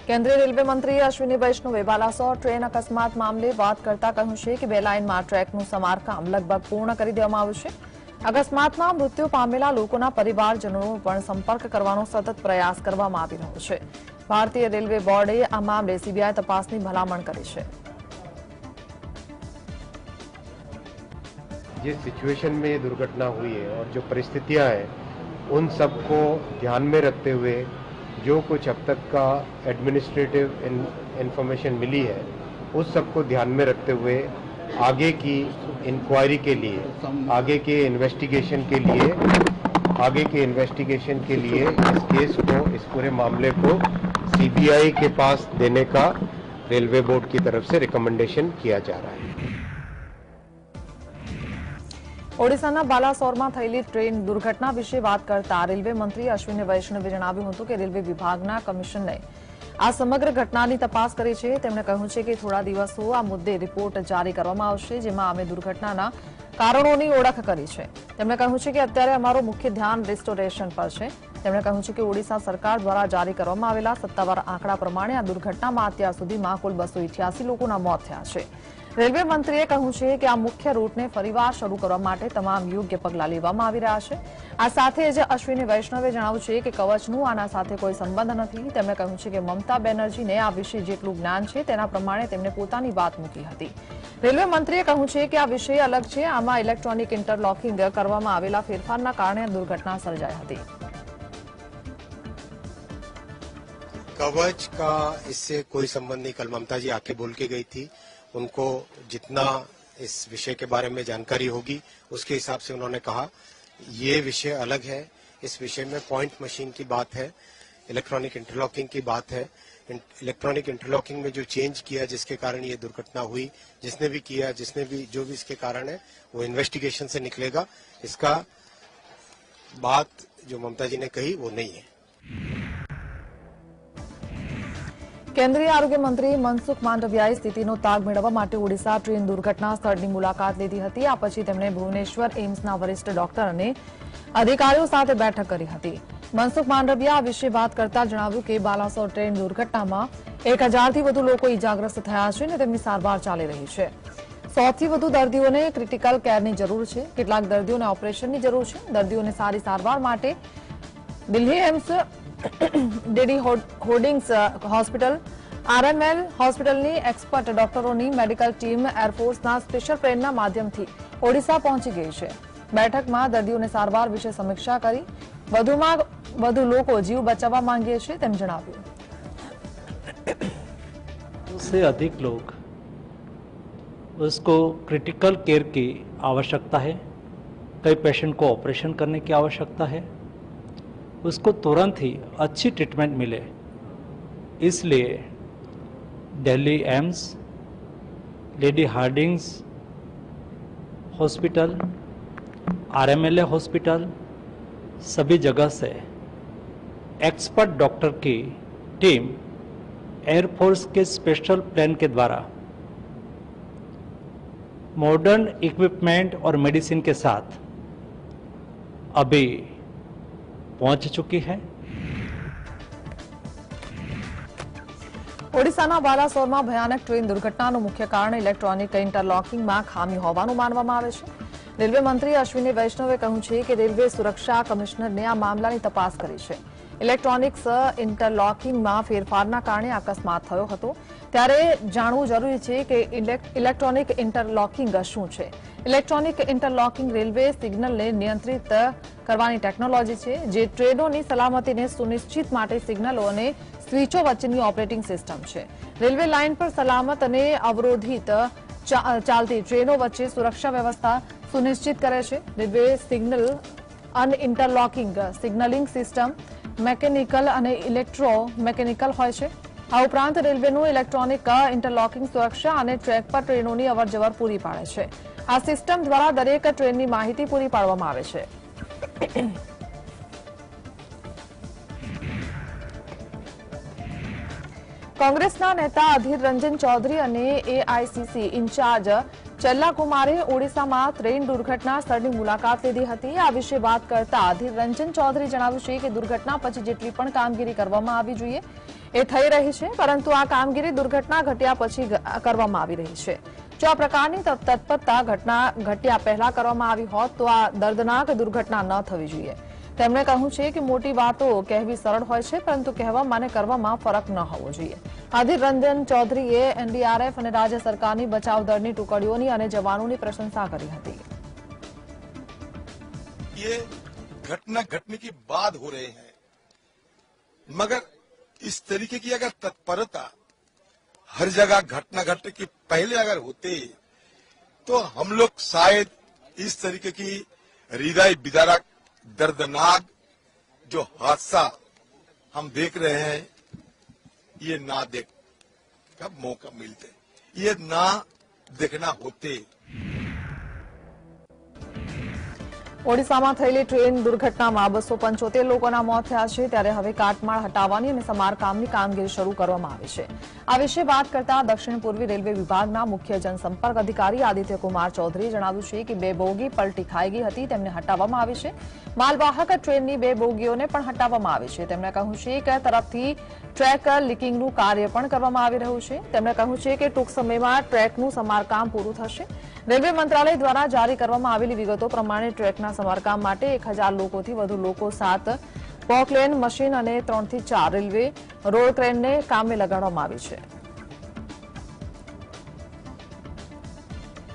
કેન્દ્રીય રેલવે મંત્રી અશ્વિની વૈષ્ણવે બાલાસોર ટ્રેન અકસ્માત મામલે વાત કરતા કહ્યું છે કે 2 લાઇનમાં ટ્રેકનું સમારકામ લગભગ પૂર્ણ કરી દેવામાં આવ્યું છે। અકસ્માતમાં મૃત્યુ પામેલા લોકોના પરિવારજનોનો પણ સંપર્ક કરવાનો સતત પ્રયાસ કરવામાં આવી રહ્યો છે। ભારતીય રેલવે બોર્ડે આ મામલે સીબીઆઈ તપાસની ભલામણ કરી છે। जिस सिचुएशन में ये दुर्घटना हुई है और जो परिस्थितियां हैं उन सबको ध्यान में रखते हुए जो कुछ अब तक का एडमिनिस्ट्रेटिव इंफॉर्मेशन मिली है उस सबको ध्यान में रखते हुए आगे की इंक्वायरी के लिए आगे के इन्वेस्टिगेशन के लिए इस केस को इस पूरे मामले को सीबीआई के पास देने का रेलवे बोर्ड की तरफ से रिकमेंडेशन किया जा रहा है। ओडिशाना बालासोरमा थयेली ट्रेन दुर्घटना विषे बात करता रेलवे मंत्री अश्विनी वैष्णवे जणाव्युं हतुं के रेलवे विभागना कमिशनरे आ समग्र घटनानी तपास करी छे। તેમણે કહ્યું છે કે થોડા દિવસો આ મુદ્દે રિપોર્ટ જારી કરવામાં આવશે, જેમાં અમે દુર્ઘટનાના કારણોની ઓળખ કરી છે। તેમણે કહ્યું છે કે અત્યારે અમારું મુખ્ય ધ્યાન રિસ્ટોરેશન પર છે। તેમણે કહ્યું છે કે ઓડિશા સરકાર દ્વારા જારી કરવામાં આવેલા સત્તાવાર આંકડા પ્રમાણે આ દુર્ઘટનામાં અત્યાર સુધીમાં કુલ 288 લોકોના મોત થયા છે। રેલવે મંત્રીએ કહ્યું છે કે આ મુખ્ય રૂટને ફરીવાર શરૂ કરવા માટે તમામ યોગ્ય પગલાં લેવામાં આવી રહ્યા છે। આ સાથે જ અશ્વિની વૈષ્ણવે જણાવ્યું છે કે કવચનું આના સાથે કોઈ સંબંધ નથી। તેમણે કહ્યું છે કે મમતા બેનર્જીને આ વિશે જેટલું જ્ઞાન છે તેના પ્રમાણે તેમણે પોતાની વાત મૂકી હતી। રેલવે મંત્રીએ કહ્યું છે કે આ વિષય અલગ છે। આમાં ઇલેક્ટ્રોનિક ઇન્ટરલોકિંગ કરવામાં આવેલા ફેરફારના કારણે દુર્ઘટના સર્જાઈ હતી। कवच का इससे कोई संबंध नहीं। कल ममता जी आके बोल के गई थी, उनको जितना इस विषय के बारे में जानकारी होगी उसके हिसाब से उन्होंने कहा ये विषय अलग है। इस विषय में पॉइंट मशीन की बात है, इलेक्ट्रॉनिक इंटरलॉकिंग की बात है। इलेक्ट्रॉनिक इंटरलॉकिंग में जो चेंज किया जिसके कारण ये दुर्घटना हुई, जिसने भी किया, जिसने भी जो भी इसके कारण है वो इन्वेस्टिगेशन से निकलेगा। इसका बात जो ममता जी ने कही वो नहीं है। કેન્દ્રીય આરોગ્ય મંત્રી મનસુખ માંડવિયાએ સ્થિતિનો તાગ મેળવવા માટે ઓડિશા ટ્રેન દુર્ઘટના સ્થળની મુલાકાત લીધી હતી। આ પછી તેમણે ભુવનેશ્વર એમ્સના વરિષ્ઠ ડોક્ટર અને અધિકારીઓ સાથે બેઠક કરી હતી। મનસુખ માંડવિયા આ વિશે વાત કરતા જણાવ્યું કે બાલાસોર ટ્રેન દુર્ઘટનામાં 1000થી વધુ લોકો ઇજાગ્રસ્ત થયા છે અને તેમની સારવાર ચાલી રહી છે। 100થી વધુ દર્દીઓને ક્રિટિકલ કેરની જરૂર છે। કેટલાક દર્દીઓને ઓપરેશનની જરૂર છે। દર્દીઓને સારી સારવાર માટે Delhi AIIMS, Lady Hardinge hospital, RML हॉस्पिटलनी एक्सपर्ट डॉक्टरोनी मेडिकल टीम एरफोर्सना स्पेशल ट्रेनना माध्यमथी ओडिशा पहोंची गई है। बैठकमां दर्दीओने सारवार विषे समीक्षा करी। વધુમાં વધુ લોકો જીવ બચાવવા માંગે છે તેમ જણાવ્યું। उससे अधिक लोग उसको क्रिटिकल केयर की आवश्यकता है। कई पेशेंट को ऑपरेशन करने की आवश्यकता है। उसको तुरंत ही अच्छी ट्रीटमेंट मिले, इसलिए Delhi AIIMS, Lady Hardinge hospital, RML hospital, सभी जगह से एक्सपर्ट डॉक्टर की टीम एयरफोर्स के स्पेशल प्लेन के द्वारा मॉडर्न इक्विपमेंट और मेडिसिन के साथ अभी पहुंच चुकी है। ઓડિશાના બાલાસોરમાં ભયાનક ટ્રેન દુર્ઘટનાનું મુખ્ય કારણ ઇલેક્ટ્રોનિક ઇન્ટરલોકિંગમાં ખામી હોવાનું માનવામાં આવે છે। રેલવે મંત્રી અશ્વિની વૈષ્ણવે કહ્યું છે કે રેલવે સુરક્ષા કમિશનરને આ મામલાની તપાસ કરી છે। ઇલેક્ટ્રોનિક્સ ઇન્ટરલોકિંગમાં ફેરફારના કારણે અકસ્માત થયો હતો, ત્યારે જાણવું જરૂરી છે કે ઇલેક્ટ્રોનિક ઇન્ટરલોકિંગ શું છે। ઇલેક્ટ્રોનિક ઇન્ટરલોકિંગ રેલવે સિગ્નલને નિયંત્રિત કરવાની ટેકનોલોજી છે, જે ટ્રેનોની સલામતીને સુનિશ્ચિત માટે સિગ્નલો અને સ્વિચો વચ્ચેની ઓપરેટિંગ સિસ્ટમ છે। રેલવે લાઇન પર સલામત અને અવરોધિત ચાલતી ટ્રેનો વચ્ચે સુરક્ષા વ્યવસ્થા સુનિશ્ચિત કરે છે। Railway signal and interlocking signalling system mechanical અને ઇલેક્ટ્રો મેકેનિકલ હોય છે। આ ઉપરાંત રેલવેનું ઇલેક્ટ્રોનિક ઇન્ટરલોકિંગ સુરક્ષા અને ટ્રેક પર ટ્રેનોની અવરજવર પૂરી પાડે છે। આ સિસ્ટમ દ્વારા દરેક ટ્રેનની માહિતી પૂરી પાડવામાં આવે છે। કોંગ્રેસના નેતા અધીર રંજન ચૌધરી અને એઆઈસીસી ઇન્ચાર્જ ચલ્લાકુમારે ઓડિશામાં ટ્રેન દુર્ઘટના સ્થળની મુલાકાત લીધી હતી। આ વિશે વાત કરતા અધીર રંજન ચૌધરી જણાવ્યું છે કે દુર્ઘટના પછી જેટલી પણ કામગીરી કરવામાં આવી જોઈએ એ થઈ રહી છે, પરંતુ આ કામગીરી દુર્ઘટના ઘટ્યા પછી કરવામાં આવી રહી છે. જો આ પ્રકારની તત્પરતા ઘટ્યા પહેલા કરવામાં આવી હોત તો આ દર્દનાક દુર્ઘટના ન થવી જોઈએ. તેમણે કહ્યું છે કે મોટી વાતો કહેવી સરળ હોય છે, પરંતુ કહેવામાં અને કરવામાં ફરક ન હોવો જોઈએ. અધીર રંજન ચૌધરીએ એનડીઆરએફ અને રાજ્ય સરકારની બચાવ દળની ટુકડીઓની અને જવાનોની પ્રશંसा કરી હતી. ये घटना घटने के बाद हो रहे हैं, मगर इस तरीके की अगर तत्परता हर जगह घटना घटने के पहले अगर होते तो हम लोग शायद इस तरीके की हृदय विदारक दर्दनाक जो हादसा हम देख रहे हैं ये ना देख का मौका मिलते, ये ना देखना होते. ઓડિશામાં થયેલી ટ્રેન દુર્ઘટનામાં 275 લોકોના મોત થયા છે, ત્યારે હવે કાટમાળ હટાવવાની અને સમારકામની કામગીરી શરૂ કરવામાં આવી છે. આ વિશે વાત કરતા દક્ષિણ પૂર્વી રેલવે વિભાગના મુખ્ય જનસંપર્ક અધિકારી આદિત્ય કુમાર ચૌધરીએ જણાવ્યું છે કે 2 બોગી પલટી ખાઈ ગઈ હતી, તેમને હટાવવામાં આવી છે. માલવાહક ટ્રેનની 2 બોગીઓને પણ હટાવવામાં આવી છે. તેમણે કહ્યું છે કે તરફથી ટ્રેક લિંકિંગનું કાર્ય પણ કરવામાં આવી રહ્યું છે. તેમણે કહ્યું છે કે ટૂંક સમયમાં ટ્રેકનું સમારકામ પૂરું થશે. રેલવે મંત્રાલય દ્વારા જારી કરવામાં આવેલી વિગતો પ્રમાણે ટ્રેકના સમારકામ માટે 1000 લોકોથી વધુ લોકો, 7 પોકલેન મશીન અને 3 થી 4 રેલવે રોડ ક્રેનને કામે લગાડવામાં આવી છે.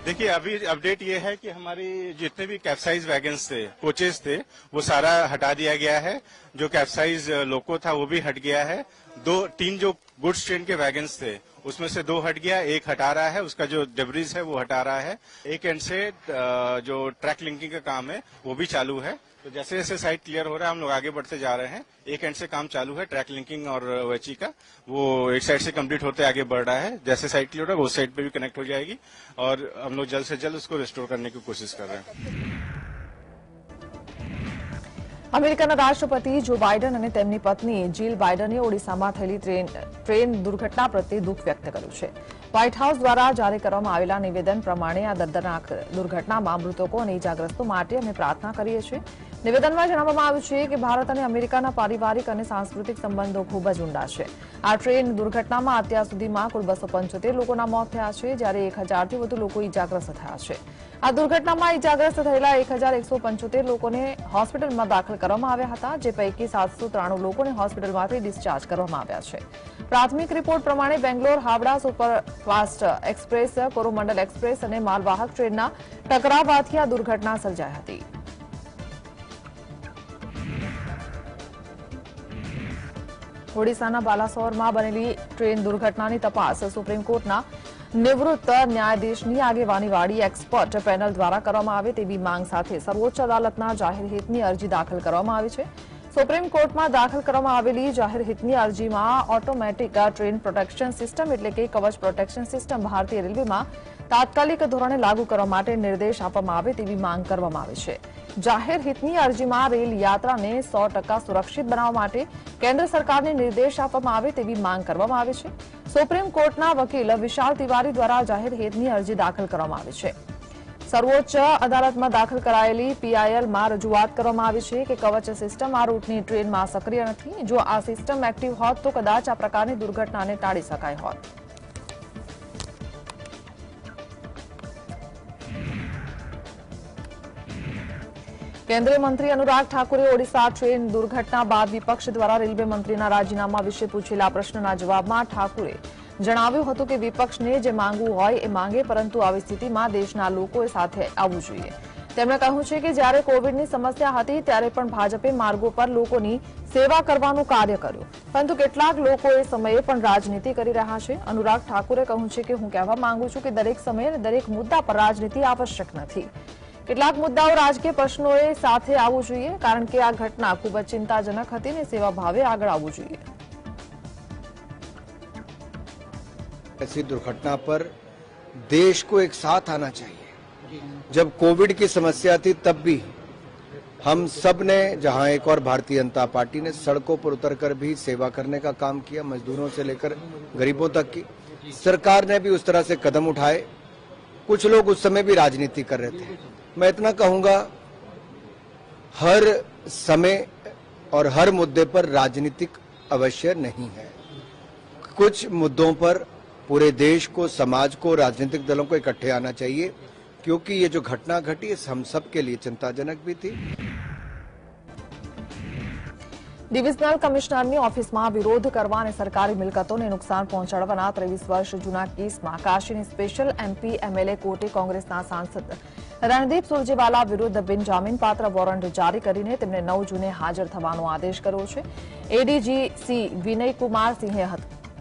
देखिए, अभी अपडेट ये है कि हमारी जितने भी कैप्साइज वैगन्स थे, कोचेस थे, वो सारा हटा दिया गया है. जो कैप्साइज लोको था वो भी हट गया है. 3 जो गुड्स ट्रेन के वैगन्स थे उसमें से 2 हट गया, 1 हटा रहा है. उसका जो डेब्रिज है वो हटा रहा है. एक एंड से जो ट्रैक लिंकिंग का काम है वो भी चालू है. तो जैसे जैसे साइट क्लियर हो रहा है हम लोग आगे बढ़ते जा रहे हैं. एक एंड से काम चालू है ट्रैक लिंकिंग और ओएचई का, वो एक साइड से कंप्लीट होते आगे बढ़ रहा है. जैसे साइट क्लियर होगा उस साइड पे भी कनेक्ट हो जाएगी और हम लोग जल्द से जल्द उसको रिस्टोर करने की कोशिश कर रहे हैं. અમેરિકાના રાષ્ટ્રપતિ જો બાઇડન અને તેમની પત્ની જીલ બાઇડને ઓડિશામાં થયેલી ટ્રેન દુર્ઘટના પ્રત્યે દુઃખ વ્યક્ત કર્યું છે. વ્હાઇટ હાઉસ દ્વારા જારી કરવામાં આવેલા નિવેદન પ્રમાણે આ દર્દનાક દુર્ઘટનામાં મૃતકો અને ઇજાગ્રસ્તો માટે અમે પ્રાર્થના કરીએ છીએ. નિવેદનમાં જણાવવામાં આવ્યું છે કે ભારત અને અમેરિકાના પારિવારિક અને સાંસ્કૃતિક સંબંધો ખૂબ જ ઊંડા છે. આ ટ્રેન દુર્ઘટનામાં અત્યાર સુધીમાં કુલ 275 લોકોના મોત થયા છે, જ્યારે 1000થી વધુ લોકો ઇજાગ્રસ્ત થયા છે. આ દુર્ઘટનામાં ઇજાગ્રસ્ત થયેલા 1175 લોકોને હોસ્પિટલમાં દાખલ કરવામાં આવ્યા હતા, જે પૈકી 793 લોકોને હોસ્પિટલમાંથી ડિસ્ચાર્જ કરવામાં આવ્યા છે. પ્રાથમિક રિપોર્ટ પ્રમાણે Bangalore Howrah superfast express, Coromandel express અને માલવાહક ટ્રેનના ટકરાવવાથી આ દુર્ઘટના સર્જાઈ હતી. ઓડિશાના બાલાસોરમાં બનેલી ટ્રેન દુર્ઘટનાની તપાસ સુપ્રીમ કોર્ટના નિવૃત્ત ન્યાયાધીશની આગેવાનીવાળી એક્સપર્ટ પેનલ દ્વારા કરવામાં આવે તેવી માંગ સાથે સર્વોચ્ચ અદાલતના જાહેર હિતની અરજી દાખલ કરવામાં આવી છે. સુપ્રીમ કોર્ટમાં દાખલ કરવામાં આવેલી જાહેર હિતની અરજીમાં ઓટોમેટિક ટ્રેન પ્રોટેક્શન સિસ્ટમ એટલે કે કવચ પ્રોટેક્શન સિસ્ટમ ભારતીય રેલવેમાં તાત્કાલિક ધોરણે લાગુ કરવા માટે નિર્દેશ આપવામાં આવે તેવી માંગ કરવામાં આવી છે. જાહેર હિતની અરજીમાં રેલ યાત્રાને 100% સુરક્ષિત બનાવવા માટે કેન્દ્ર સરકારને નિર્દેશ આપવામાં આવે તેવી માંગ કરવામાં આવી છે. સુપ્રીમ કોર્ટના વકીલ વિશાલ તિવારી દ્વારા જાહેર હિતની અરજી દાખલ કરવામાં આવી છે. સર્વોચ્ચ અદાલતમાં દાખલ કરાયેલી પીઆઈએલમાં રજૂઆત કરવામાં આવી છે કે કવચ સિસ્ટમ આ રૂટની ટ્રેનમાં સક્રિય નથી. જો આ સિસ્ટમ એક્ટિવ હોત તો કદાચ આ પ્રકારની દુર્ઘટનાને ટાળી શકાય હોત. કેન્દ્રીય મંત્રી અનુરાગ ઠાકુરે ઓડિશા ટ્રેન દુર્ઘટના બાદ વિપક્ષ દ્વારા રેલવે મંત્રીના રાજીનામા વિશે પૂછેલા પ્રશ્નના જવાબમાં ઠાકુરે જણાવ્યું હતું કે વિપક્ષને જે માંગવું હોય એ માંગે, પરંતુ આવી સ્થિતિમાં દેશના લોકોએ સાથે આવવું જોઈએ. તેમણે કહ્યું છે કે જ્યારે કોવિડની સમસ્યા હતી ત્યારે પણ ભાજપે માર્ગો પર લોકોની સેવા કરવાનું કાર્ય કર્યું, પરંતુ કેટલાક લોકો એ સમયે પણ રાજનીતિ કરી રહ્યા છે. અનુરાગ ઠાકુરે કહ્યું છે કે હું કહેવા માંગુ છું કે દરેક સમયે અને દરેક મુદ્દા પર રાજનીતિ આવશ્યક નથી. કેટલાક મુદ્દાઓ રાજકીય પ્રશ્નોએ સાથે આવવું જોઈએ, કારણ કે આ ઘટના ખૂબ જ ચિંતાજનક હતી અને સેવા ભાવે આગળ આવવું જોઈએ. ऐसी दुर्घटना पर देश को एक साथ आना चाहिए. जब कोविड की समस्या थी तब भी हम सब ने, जहां एक और भारतीय जनता पार्टी ने सड़कों पर उतरकर भी सेवा करने का काम किया, मजदूरों से लेकर गरीबों तक की. सरकार ने भी उस तरह से कदम उठाए. कुछ लोग उस समय भी राजनीति कर रहे थे. मैं इतना कहूंगा, हर समय और हर मुद्दे पर राजनीतिक अवश्य नहीं है. कुछ मुद्दों पर पूरे देश को, समाज को, राजनीतिक दलों को इकट्ठे आना चाहिए, क्योंकि ये जो घटना घटी हम सब के लिए चिंताजनक भी थी। ડિવિઝનલ કમિશનરની ઓફિસમાં વિરોધ કરવા અને સરકારી મિલકતોને નુકસાન પહોંચાડવાના 23 વર્ષ જૂના કેસમાં કાશીની સ્પેશિયલ એમપી એમએલએ કોર્ટે કોંગ્રેસના સાંસદ રણદીપ સુરજેવાલા વિરુદ્ધ બિનજામીનપાત્ર વોરંટ જારી કરીને તેમને 9 જૂને હાજર થવાનો આદેશ કર્યો છે। એડીજી વિનયકુમાર સિંહે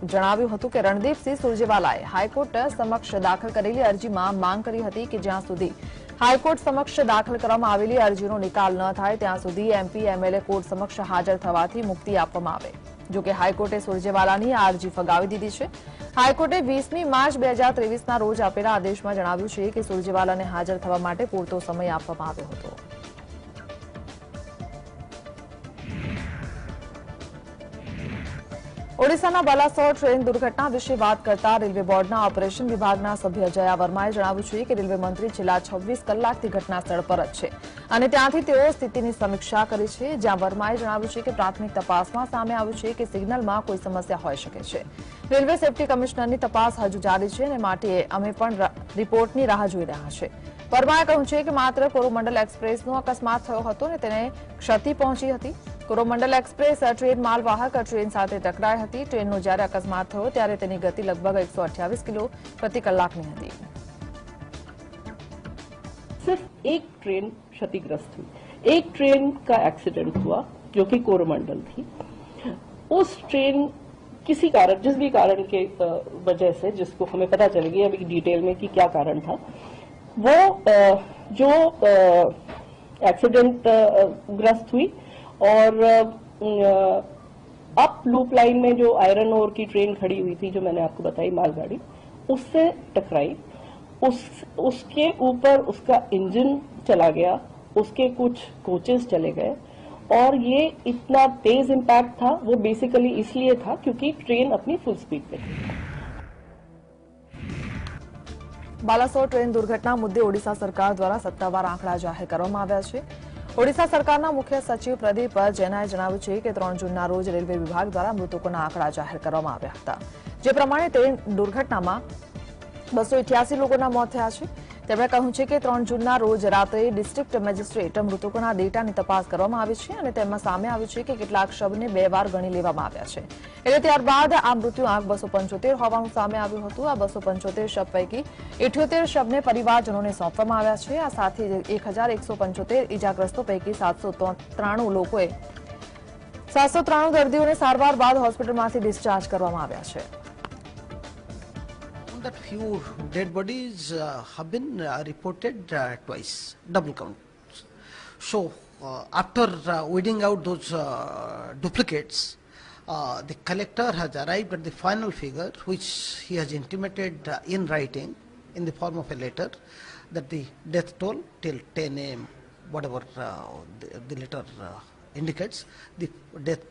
જણાવ્યું હતું કે રણદીપસિંહ સુરજેવાલાએ હાઈકોર્ટ સમક્ષ દાખલ કરેલી અરજીમાં માંગ કરી હતી કે જ્યાં સુધી હાઈકોર્ટ સમક્ષ દાખલ કરવામાં આવેલી અરજીનો નિકાલ ન થાય ત્યાં સુધી એમપી એમએલએ કોર્ટ સમક્ષ હાજર થવાથી મુક્તિ આપવામાં આવે। જો કે હાઈકોર્ટે સુરજેવાલાની આ અરજી ફગાવી દીધી છે। હાઈકોર્ટે 20મી માર્ચ 2023ના રોજ આપેલા આદેશમાં જણાવ્યું છે કે સુરજેવાલાને હાજર થવા માટે પૂરતો સમય આપવામાં આવ્યો હતો। ઓડિશાના બાલાસોર ટ્રેન દુર્ઘટના વિશે વાત કરતા રેલવે બોર્ડના ઓપરેશન વિભાગના સભ્ય જયા વર્માએ જણાવ્યું છે કે રેલવે મંત્રી છેલ્લા 26 કલાકથી ઘટના સ્થળ પર જ છે અને ત્યાંથી તેઓ સ્થિતિની સમીક્ષા કરી છે। જ્યાં વર્માએ જણાવ્યું છે કે પ્રાથમિક તપાસમાં સામે આવ્યું છે કે સિગ્નલમાં કોઈ સમસ્યા હોઈ શકે છે। રેલવે સેફટી કમિશનરની તપાસ હજુ જારી છે અને માટે અમે પણ રિપોર્ટની રાહ જોઈ રહ્યા છે। વર્માએ કહ્યું છે કે માત્ર કોરોમંડલ એક્સપ્રેસનો અકસ્માત થયો હતો અને તેને ક્ષતિ પહોંચી હતી। કોરોમંડલ એક્સપ્રેસ ટ્રેન માલવાહક ટ્રેન સાથે ટકરાઈ હતી। ટ્રેનનો જ્યારે અકસ્માત થયો ત્યારે તેની ગતિ લગભગ 128 કિલો પ્રતિ કલાકની હતી। सिर्फ एक ट्रेन क्षतिग्रस्त हुई, एक ट्रेन का एक्सीडेंट हुआ जो कि कोरोमंडल थी। उस ट्रेन किसी कारण, जिस भी कारण के वजह से, जिसको हमें पता चलेगी अभी डिटेल में कि क्या कारण था, वो जो एक्सीडेंट ग्रस्त हुई और अप लूप लाइन में जो आयरन ओर की ट्रेन खड़ी हुई थी, जो मैंने आपको बताई मालगाड़ी, उससे टकराई। उसके ऊपर उसका इंजन चला गया, उसके कुछ कोचेस चले गए और ये इतना तेज इम्पैक्ट था वो बेसिकली इसलिए था क्योंकि ट्रेन अपनी फुल स्पीड पे थी। બાલાસોર ટ્રેન દુર્ઘટના મુદ્દે ઓડિશા સરકાર દ્વારા સત્તાવાર આંકડા જાહેર કરવામાં આવ્યા છે। ઓડિશા સરકારના મુખ્ય સચિવ પ્રદીપ જૈનાએ જણાવ્યું છે કે 3 જૂનના રોજ રેલવે વિભાગ દ્વારા મૃતકોના આંકડા જાહેર કરવામાં આવ્યા હતા, જે પ્રમાણે ટ્રેન દુર્ઘટનામાં 288 લોકોના મોત થયા છે। તેમણે કહ્યું છે કે 3 જૂનના રોજ રાત્રે ડિસ્ટ્રિક્ટ મેજિસ્ટ્રેટ મૃતકોના ડેટાની તપાસ કરવામાં આવી છે અને તેમાં સામે આવ્યું છે કે કેટલાક શબને 2 વાર ગણી લેવામાં આવ્યા છે। એટલે ત્યારબાદ આ મૃત્યુઆંક 275 હોવાનું સામે આવ્યું હતું। આ 275 શબ પૈકી 78 શબને પરિવારજનોને સોંપવામાં આવ્યા છે। આ સાથે 1175 ઇજાગ્રસ્તો પૈકી 793 દર્દીઓને સારવાર બાદ હોસ્પિટલમાંથી ડિસ્ચાર્જ કરવામાં આવ્યા છે। That few dead bodies have been reported twice, double count. So after weeding out those duplicates, the collector has arrived at the final figure, which he has intimated in writing in the form of a letter, that the death toll till 10 a.m., whatever the letter indicates, the death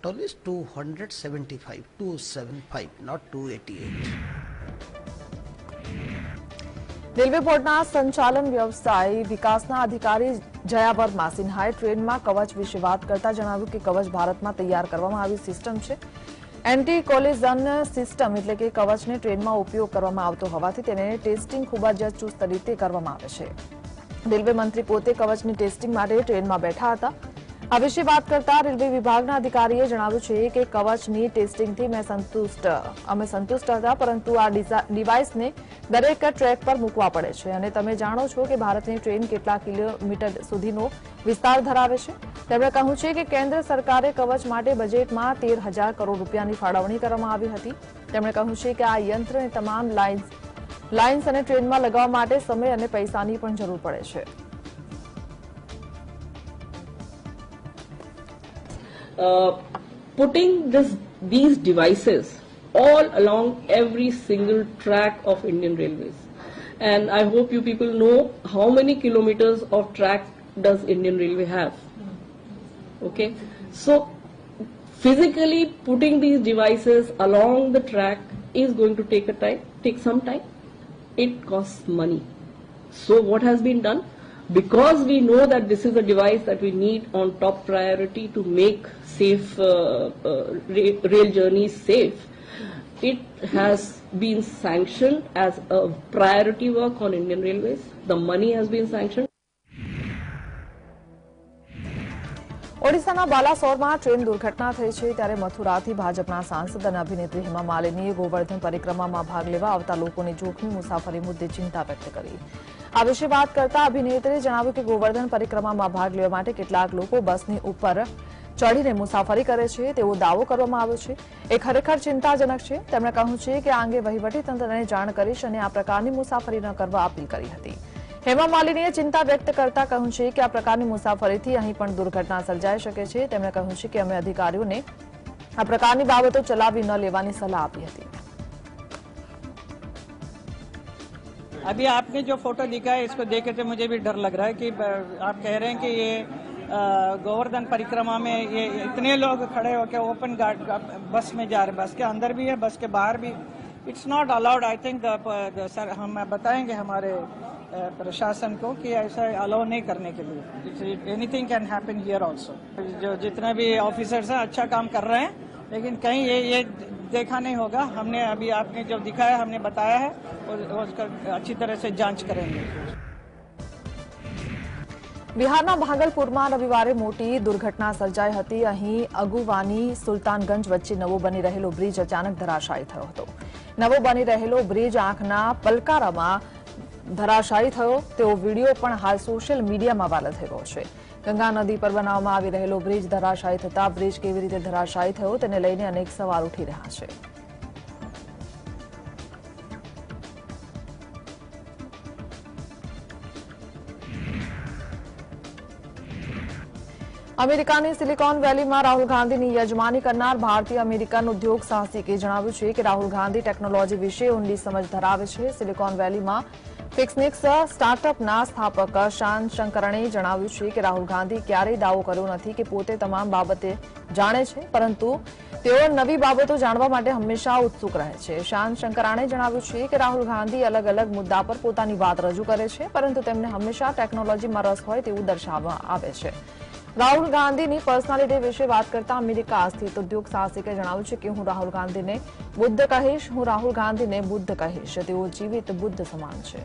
toll is 275, not 288. Railway બોર્ડના સંચાલન વ્યવસાય વિકાસના અધિકારી જયા વર્મા સિન્હાએ ટ્રેનમાં કવચ વિશે વાત કરતા જણાવ્યું કે કવચ ભારતમાં તૈયાર કરવામાં આવી સિસ્ટમ છે। એન્ટી કોલિઝન સિસ્ટમ એટલે કે કવચને ટ્રેનમાં ઉપયોગ કરવામાં આવતો હોવાથી તેને ટેસ્ટિંગ ખૂબ જ ચુસ્ત રીતે કરવામાં આવે છે। રેલવે મંત્રી પોતે કવચની ટેસ્ટિંગ માટે ટ્રેનમાં બેઠા હતા। આ વિશે વાત કરતા રેલવે વિભાગના અધિકારીએ જણાવ્યું છે કે કવચની ટેસ્ટિંગથી અમે સંતુષ્ટ હતા, પરંતુ આ ડિવાઇસને દરેક ટ્રેક પર મૂકવા પડે છે અને તમે જાણો છો કે ભારતની ટ્રેન કેટલા કિલોમીટર સુધીનો વિસ્તાર ધરાવે છે। તેમણે કહ્યું છે કે કેન્દ્ર સરકારે કવચ માટે બજેટમાં 13,000 કરોડ રૂપિયાની ફાળવણી કરવામાં આવી હતી। તેમણે કહ્યું છે કે આ યંત્રને તમામ લાઇન્સ અને ટ્રેનમાં લગાવવા માટે સમય અને પૈસાની પણ જરૂર પડે છે। Putting these devices all along every single track of Indian Railways, and I hope you people know how many kilometers of track does Indian Railway have. Okay, so physically putting these devices along the track is going to take some time. It costs money. So what has been done? Because we know that this is a device that we need on top priority to make safe rail journeys safe, it has been sanctioned as a priority work on Indian Railways. The money has been sanctioned. ઓડિશાના બાલાસોરમાં train દુર્ઘટના થઈ છે ત્યારે મથુરાથી ભાજપના સાંસદ અને અભિનેત્રી હેમા માલિનીએ ગોવર્ધન પરિક્રમામાં ભાગ લેવા આવતા લોકોની જોખમી મુસાફરી મુદ્દે ચિંતા વ્યક્ત કરી. આ વિશે વાત કરતા અભિનેત્રીએ જણાવ્યું કે ગોવર્ધન પરિક્રમામાં ભાગ લેવા માટે કેટલાક લોકો બસની ઉપર ચડીને મુસાફરી કરે છે તેવો દાવો કરવામાં આવ્યો છે. એ ખરેખર ચિંતાજનક છે. તેમણે કહ્યું છે કે આ અંગે વહીવટીતંત્રને જાણ કરીશ અને આ પ્રકારની મુસાફરી ન કરવા અપીલ કરી હતી. હેમા માલિનીએ ચિંતા વ્યક્ત કરતા કહ્યું છે કે આ પ્રકારની મુસાફરીથી અહીં પણ દુર્ઘટના સર્જાઈ શકે છે. તેમણે કહ્યું છે કે અમે અધિકારીઓને આ પ્રકારની બાબતો ચલાવી ન લેવાની સલાહ આપી હતી. अभी आपने जो फोटो दिखाया इसको देख के मुझे भी डर लग रहा है कि आप कह रहे हैं कि ये गोवर्धन परिक्रमा में ये इतने लोग खड़े होकर ओपन गार्ड बस में जा रहे हैं, बस के अंदर भी है, बस के बाहर भी. It's not allowed. I think sir हम बताएंगे हमारे प्रशासन को कि ऐसा अलाउ नहीं करने के लिए. Anything can happen here also. जो जितने भी ऑफिसर्स हैं अच्छा काम कर रहे हैं, लेकिन कहीं ये देखा नहीं होगा. हमने अभी आपने जो दिखाया हमने बताया है और उसका अच्छी तरह से जांच करेंगे. બિહારના ભાગલપુરમાં રવિવારે મોટી દુર્ઘટના સર્જાઈ હતી. અહીં અગુવાની સુલતાનગંજ વચ્ચે નવો બની રહેલો બ્રિજ અચાનક ધરાશાયી થયો હતો. નવો બની રહેલો બ્રિજ આંખના પલકારામાં ધરાશાયી થયો તેવો વીડિયો પણ હાલ સોશિયલ મીડિયામાં વાયરલ થઈ રહ્યો છે. ગંગા નદી પર બનાવવામાં આવી રહેલો બ્રિજ ધરાશાયી થતા બ્રિજ કેવી રીતે ધરાશાયી થયો તેને લઈને અનેક સવાલ ઉઠી રહ્યા છે. અમેરિકાની સિલિકોન વેલીમાં રાહુલ ગાંધીની યજમાની કરનાર ભારતીય અમેરિકન ઉદ્યોગ સાહસિકે જણાવ્યું છે કે રાહુલ ગાંધી ટેકનોલોજી વિશે ઊંડી સમજ ધરાવે છે. સિલિકોન વેલીમાં ફિક્સનિક્સ સ્ટાર્ટઅપના સ્થાપક શાન શંકરણે જણાવ્યું છે કે રાહુલ ગાંધી ક્યારેય દાવો કર્યો નથી કે પોતે તમામ બાબતે જાણે છે, પરંતુ તેઓ નવી બાબતો જાણવા માટે હંમેશા ઉત્સુક રહે છે. શાન શંકરાણે જણાવ્યું છે કે રાહુલ ગાંધી અલગ અલગ મુદ્દા પર પોતાની વાત રજૂ કરે છે, પરંતુ તેમને હંમેશા ટેકનોલોજીમાં રસ હોય તેવું દર્શાવવામાં આવે છે. રાહુલ ગાંધીની પર્સનાલિટી વિશે વાત કરતા અમેરિકા સ્થિત ઉદ્યોગ સાહસિકે જણાવ્યું છે કે હું રાહુલ ગાંધીને બુદ્ધ કહીશ. હું રાહુલ ગાંધીને બુદ્ધ કહીશ. તેઓ જીવિત બુદ્ધ સમાન છે.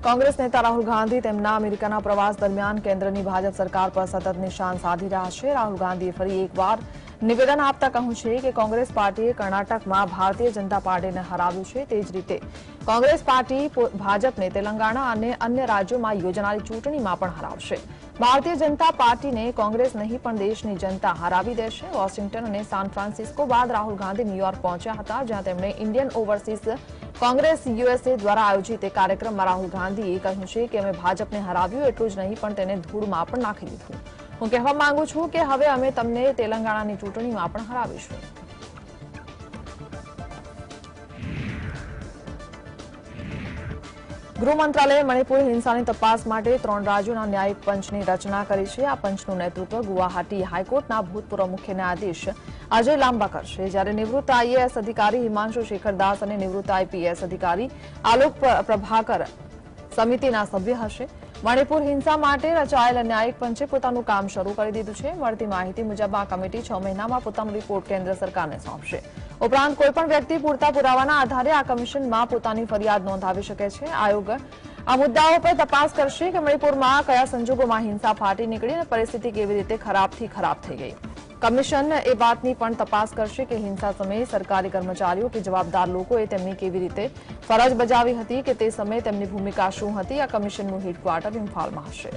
કોંગ્રેસ નેતા રાહુલ ગાંધી તેમના અમેરિકાના પ્રવાસ દરમિયાન કેન્દ્રની ભાજપ સરકાર પર સતત નિશાન સાધી રહ્યા છે. રાહુલ ગાંધીએ ફરી એકવાર નિવેદન આપતા કહ્યું છે કે કોંગ્રેસ પાર્ટીએ કર્ણાટકમાં ભારતીય જનતા પાર્ટીને હરાવ્યું છે. તે જ રીતે કોંગ્રેસ પાર્ટી ભાજપને તેલંગાણા અને અન્ય રાજ્યોમાં યોજાનારી ચૂંટણીમાં પણ હરાવશે. ભારતીય જનતા પાર્ટીને કોંગ્રેસ નહીં પણ દેશની જનતા હરાવી દેશે. વોશિંગ્ટન અને સાન ફ્રાન્સિસ્કો બાદ રાહુલ ગાંધી ન્યૂયોર્ક પહોંચ્યા હતા, જ્યાં તેમણે ઇન્ડિયન ઓવરસીઝ કોંગ્રેસ યુએસએ દ્વારા આયોજિત એક કાર્યક્રમમાં રાહુલ ગાંધીએ કહ્યું છે કે અમે ભાજપને હરાવ્યું, એટલું જ નહીં પણ તેને ધૂળમાં પણ નાખી દીધું. હું કહેવા માંગુ છું કે હવે અમે તમને તેલંગાણાની ચૂંટણીમાં પણ હરાવીશું. ગૃહ મંત્રાલયે મણિપુર હિંસાની તપાસ માટે 3 રાજ્યોના ન્યાયિક પંચની રચના કરી છે. આ પંચનું નેતૃત્વ ગુવાહાટી હાઈકોર્ટના ભૂતપૂર્વ મુખ્ય ન્યાયાધીશ અજય લાંબા કરશે, જ્યારે નિવૃત્ત આઈએએસ અધિકારી હિમાંશુ શેખર દાસ અને નિવૃત્ત આઈપીએસ અધિકારી આલોક પ્રભાકર સમિતિના સભ્ય હશે. મણિપુર હિંસા માટે રચાયેલ ન્યાયિક પંચે પોતાનું કામ શરૂ કરી દીધું છે. મળતી માહિતી મુજબ આ કમિટી 6 મહિનામાં પોતાનો રિપોર્ટ કેન્દ્ર સરકારને સોંપશે. ઉપરાંત કોઈપણ વ્યક્તિ પૂરતા પુરાવાના આધારે આ કમિશનમાં પોતાની ફરિયાદ નોંધાવી શકે છે. આયોગ આ મુદ્દાઓ પર તપાસ કરશે કે મણિપુરમાં કયા સંજોગોમાં હિંસા ફાટી નીકળી અને પરિસ્થિતિ કેવી રીતે ખરાબથી ખરાબ થઈ ગઈ. કમિશન એ વાતની પણ તપાસ કરશે કે હિંસા સમયે સરકારી કર્મચારીઓ કે જવાબદાર લોકોએ તેમની કેવી રીતે ફરજ બજાવી હતી કે તે સમયે તેમની ભૂમિકા શું હતી. આ કમિશનનું હેડક્વાર્ટર ઇમ્ફાલમાં હશે.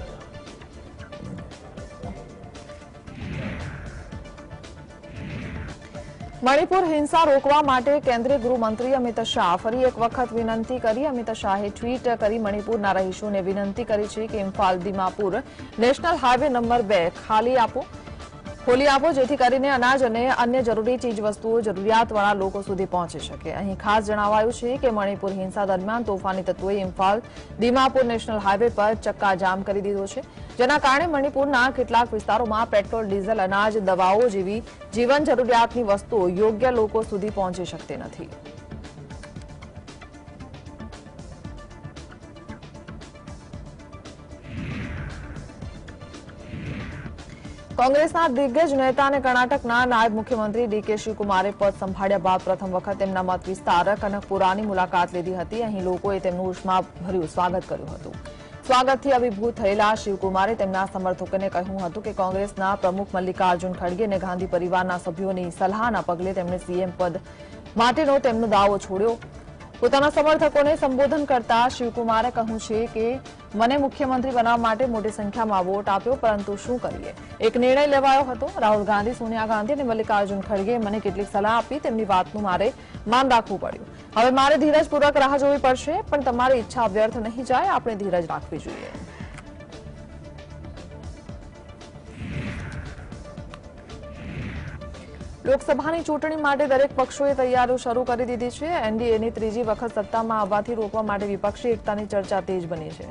મણિપુર હિંસા રોકવા માટે કેન્દ્રીય ગૃહમંત્રી અમિત શાહ ફરી એક વખત વિનંતી કરી. અમિત શાહે ટ્વીટ કરી મણિપુરના રહીશોને વિનંતી કરી છે કે Imphal Dimapur national highway number 2 ખોલી આપો, જેથી કરીને અનાજ અને અન્ય જરૂરી ચીજવસ્તુઓ જરૂરિયાતવાળા લોકો સુધી પહોંચી શકે. અહીં ખાસ જણાવાયું છે કે મણિપુર હિંસા દરમિયાન તોફાની તત્વોએ ઇમ્ફાલ દિમાપુર નેશનલ હાઈવે પર ચક્કાજામ કરી દીધો છે, જેના કારણે મણિપુરના કેટલાક વિસ્તારોમાં પેટ્રોલ, ડીઝલ, અનાજ, દવાઓ જેવી જીવન જરૂરિયાતની વસ્તુઓ યોગ્ય લોકો સુધી પહોંચી શકતી નથી. કોંગ્રેસના દિગ્ગજ નેતા અને કર્ણાટકના નાયબ મુખ્યમંત્રી ડીકે શિવકુમારે પદ સંભાળ્યા બાદ પ્રથમ વખત તેમના મત વિસ્તાર કનકપુરાની મુલાકાત લીધી હતી. અહીં લોકોએ તેમનું ઉષ્માભર્યું સ્વાગત કર્યું હતું. સ્વાગતથી અભિભૂત થયેલા શિવકુમારે તેમના સમર્થકોને કહ્યું હતું કે કોંગ્રેસના પ્રમુખ મલ્લિકાર્જુન ખડગે અને ગાંધી પરિવારના સભ્યોની સલાહના પગલે તેમણે સીએમ પદ માટેનો તેમનો દાવો છોડ્યો. પોતાના સમર્થકોને સંબોધન કરતા શિવકુમારે કહ્યું છે કે મને મુખ્યમંત્રી બનાવવા માટે મોટી સંખ્યામાં વોટ આપ્યો, પરંતુ શું કરીએ? એક નિર્ણય લેવાયો હતો. રાહુલ ગાંધી, સોનિયા ગાંધી અને મલ્લિકાર્જુન ખડગે મને કેટલીક સલાહ આપી, તેમની વાતનું મારે માન રાખવું પડ્યું. હવે મારે ધીરજપૂર્વક રાહ જોવી પડશે, પણ તમારી ઈચ્છા વ્યર્થ નહીં જાય. આપણે ધીરજ રાખવી જોઈએ. લોકસભાની ચૂંટણી માટે દરેક પક્ષોએ તૈયારીઓ શરૂ કરી દીધી છે. એનડીએની ત્રીજી વખત સત્તામાં આવવાથી રોકવા માટે વિપક્ષી એકતાની ચર્ચા તેજ બની છે.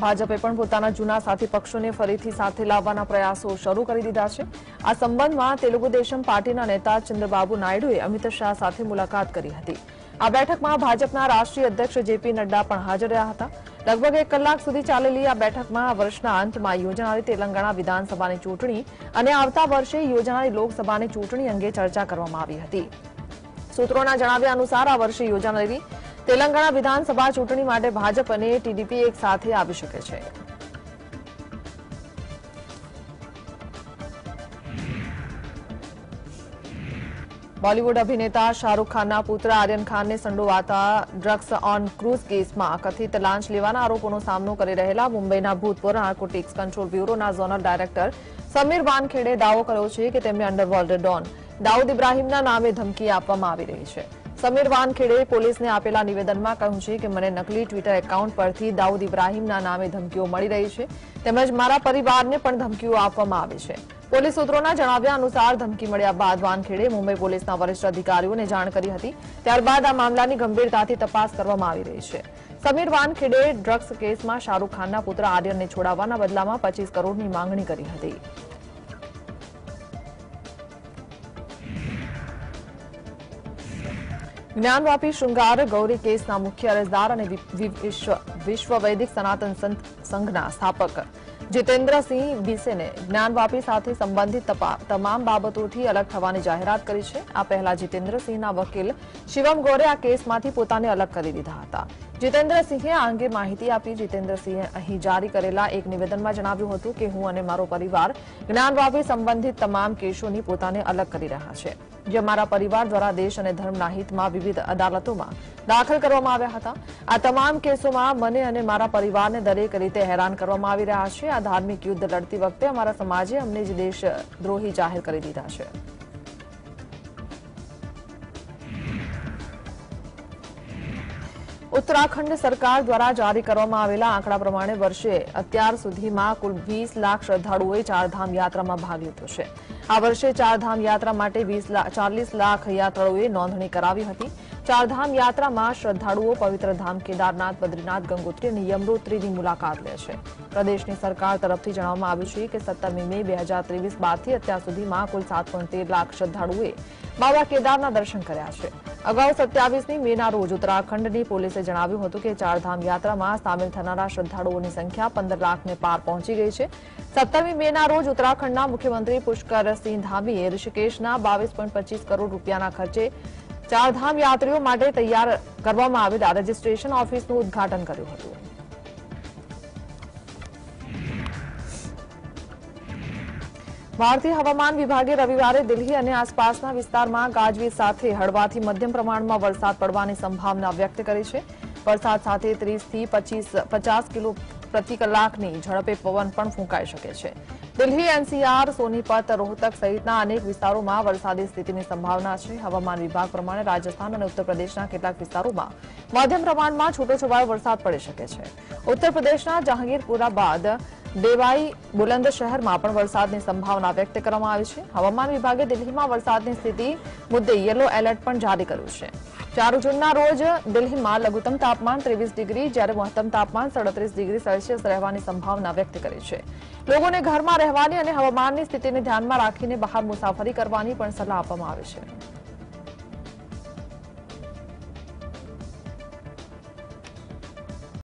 ભાજપે પણ પોતાના જૂના સાથી પક્ષોને ફરીથી સાથે લાવવાના પ્રયાસો શરૂ કરી દીધા છે. આ સંબંધમાં તેલુગુ દેશમ પાર્ટીના નેતા ચંદ્રબાબુ નાયડુએ અમિત શાહ સાથે મુલાકાત કરી હતી. આ બેઠકમાં ભાજપના રાષ્ટ્રીય અધ્યક્ષ જેપી નડ્ડા પણ હાજર રહ્યા હતા. લગભગ 1 કલાક સુધી ચાલેલી આ બેઠકમાં વર્ષના અંતમાં યોજાનારી તેલંગાણા વિધાનસભાની ચૂંટણી અને આવતા વર્ષે યોજાનારી લોકસભાની ચૂંટણી અંગે ચર્ચા કરવામાં આવી હતી. સૂત્રોના જણાવ્યા અનુસાર આ વર્ષે યોજાનારી તેલંગાણા વિધાનસભા ચૂંટણી માટે ભાજપ અને ટીડીપી એક સાથે આવી શકે છે. બોલિવૂડ અભિનેતા શાહરૂખ ખાનના પુત્ર આર્યન ખાનને સંડોવાતા ડ્રગ્સ ઓન ક્રૂઝ કેસમાં કથિત લાંચ લેવાના આરોપોનો સામનો કરી રહેલા મુંબઈના ભૂતપૂર્વ નાર્કોટિક્સ કંટ્રોલ બ્યુરોના ઝોનલ ડાયરેક્ટર સમીર વાનખેડે દાવો કર્યો છે કે તેમને અંડરવર્લ્ડ ડોન દાઉદ ઇબ્રાહીમના નામે ધમકી આપવામાં આવી રહી છે. સમીર વાનખેડે પોલીસને આપેલા નિવેદનમાં કહ્યું છે કે મને નકલી ટ્વિટર એકાઉન્ટ પરથી દાઉદ ઇબ્રાહીમના નામે ધમકીઓ મળી રહી છે, તેમજ મારા પરિવારને પણ ધમકીઓ આપવામાં આવે છે. પોલીસ સૂત્રોના જણાવ્યા અનુસાર ધમકી મળ્યા બાદ વાનખેડે મુંબઈ પોલીસના વરિષ્ઠ અધિકારીઓને જાણ કરી હતી. ત્યારબાદ આ મામલાની ગંભીરતાથી તપાસ કરવામાં આવી રહી છે. સમીર વાનખેડે ડ્રગ્સ કેસમાં શાહરૂખ ખાનના પુત્ર આર્યનને છોડાવવાના બદલામાં 25 કરોડની માંગણી કરી હતી. જ્ઞાનવાપી શૃંગાર ગૌરી કેસના મુખ્ય અરજદાર અને વિશ્વ વૈદિક સનાતન સંઘના સ્થાપક જીતેન્દ્રસિંહ બીસેને જ્ઞાનવાપી સાથે સંબંધિત તમામ બાબતોથી અલગ થવાની જાહેરાત કરી છે. આ પહેલા જીતેન્દ્રસિંહના વકીલ શિવમ ગોરે આ કેસમાંથી પોતાને અલગ કરી દીધા હતા. જીતેન્દ્રસિંહે આ અંગે માહિતી આપી. જીતેન્દ્રસિંહે અહીં જારી કરેલા એક નિવેદનમાં જણાવ્યું હતું કે હું અને મારો પરિવાર જ્ઞાનવાપી સંબંધિત તમામ કેસોની પોતાને અલગ કરી રહ્યા છે, જે મારા પરિવાર દ્વારા દેશ અને ધર્મના હિતમાં વિવિધ અદાલતોમાં દાખલ કરવામાં આવ્યા હતા. આ તમામ કેસોમાં મને અને મારા પરિવારને દરેક રીતે હેરાન કરવામાં આવી રહ્યા છે. આ ધાર્મિક યુદ્ધ લડતી વખતે અમારા સમાજે અમને જ દેશદ્રોહી જાહેર કરી દીધા છે. ઉત્તરાખંડ સરકાર દ્વારા જારી કરવામાં આવેલા આંકડા પ્રમાણે વર્ષે અત્યાર સુધીમાં કુલ 20 લાખ શ્રદ્ધાળુઓએ ચારધામ યાત્રામાં ભાગ લીધો છે. આ વર્ષે ચારધામ યાત્રા માટે 40 લાખ યાત્રાળુઓએ નોંધણી કરાવી હતી. ચારધામ યાત્રામાં શ્રદ્ધાળુઓ પવિત્ર ધામ કેદારનાથ, બદ્રીનાથ, ગંગોત્રી અને યમનોત્રીની મુલાકાત લે છે. પ્રદેશની સરકાર તરફથી જણાવવામાં આવ્યું છે કે 17મી મે 2023 બાદથી અત્યાર સુધીમાં કુલ 7.13 લાખ શ્રદ્ધાળુઓએ બાબા કેદારના દર્શન કર્યા છે. અગાઉ 27મી મેના રોજ ઉત્તરાખંડની પોલીસે જણાવ્યું હતું કે ચારધામ યાત્રામાં સામેલ થનારા શ્રદ્ધાળુઓની સંખ્યા 15 લાખને પાર પહોંચી ગઈ છે. 17મી મેના રોજ ઉત્તરાખંડના મુખ્યમંત્રી પુષ્કરસિંહ ધામીએ ઋષિકેશના 22.25 કરોડ રૂપિયાના ખર્ચે ચારધામ યાત્રીઓ માટે તૈયાર કરવામાં આવેલા રજીસ્ટ્રેશન ઓફિસનું ઉદ્ઘાટન કર્યું હતું. ભારતીય હવામાન વિભાગે રવિવારે દિલ્હી અને આસપાસના વિસ્તારમાં ગાજવીજ સાથે હળવાથી મધ્યમ પ્રમાણમાં વરસાદ પડવાની સંભાવના વ્યક્ત કરી છે. વરસાદ સાથે 30 થી 50 કિલો પ્રતિ કલાકની ઝડપે પવન પણ ફૂંકાઈ શકે છે. દિલ્હી, એનસીઆર, સોનીપત, રોહતક સહિતના અનેક વિસ્તારોમાં વરસાદી સ્થિતિની સંભાવના છે. હવામાન વિભાગ પ્રમાણે રાજસ્થાન અને ઉત્તર પ્રદેશના કેટલાક વિસ્તારોમાં મધ્યમ પ્રમાણમાં છૂટોછવાયો વરસાદ પડી શકે છે. ઉત્તર પ્રદેશના જહાંગીરપુરા બાદ દેવાઈ બુલંદ શહેરમાં પણ વરસાદની સંભાવના વ્યક્ત કરવામાં આવી છે. હવામાન વિભાગે દિલ્હીમાં વરસાદની સ્થિતિ મુદ્દે યલો એલર્ટ પણ જારી કર્યું છે. 4 જૂનના રોજ દિલ્હીમાં લઘુત્તમ તાપમાન 23 ડિગ્રી, જ્યારે મહત્તમ તાપમાન 37 ડિગ્રી સેલ્સિયસ રહેવાની સંભાવના વ્યક્ત કરી છે. લોકોને ઘરમાં રહેવાની અને હવામાનની સ્થિતિને ધ્યાનમાં રાખીને બહાર મુસાફરી કરવાની પણ સલાહ આપવામાં આવી છે.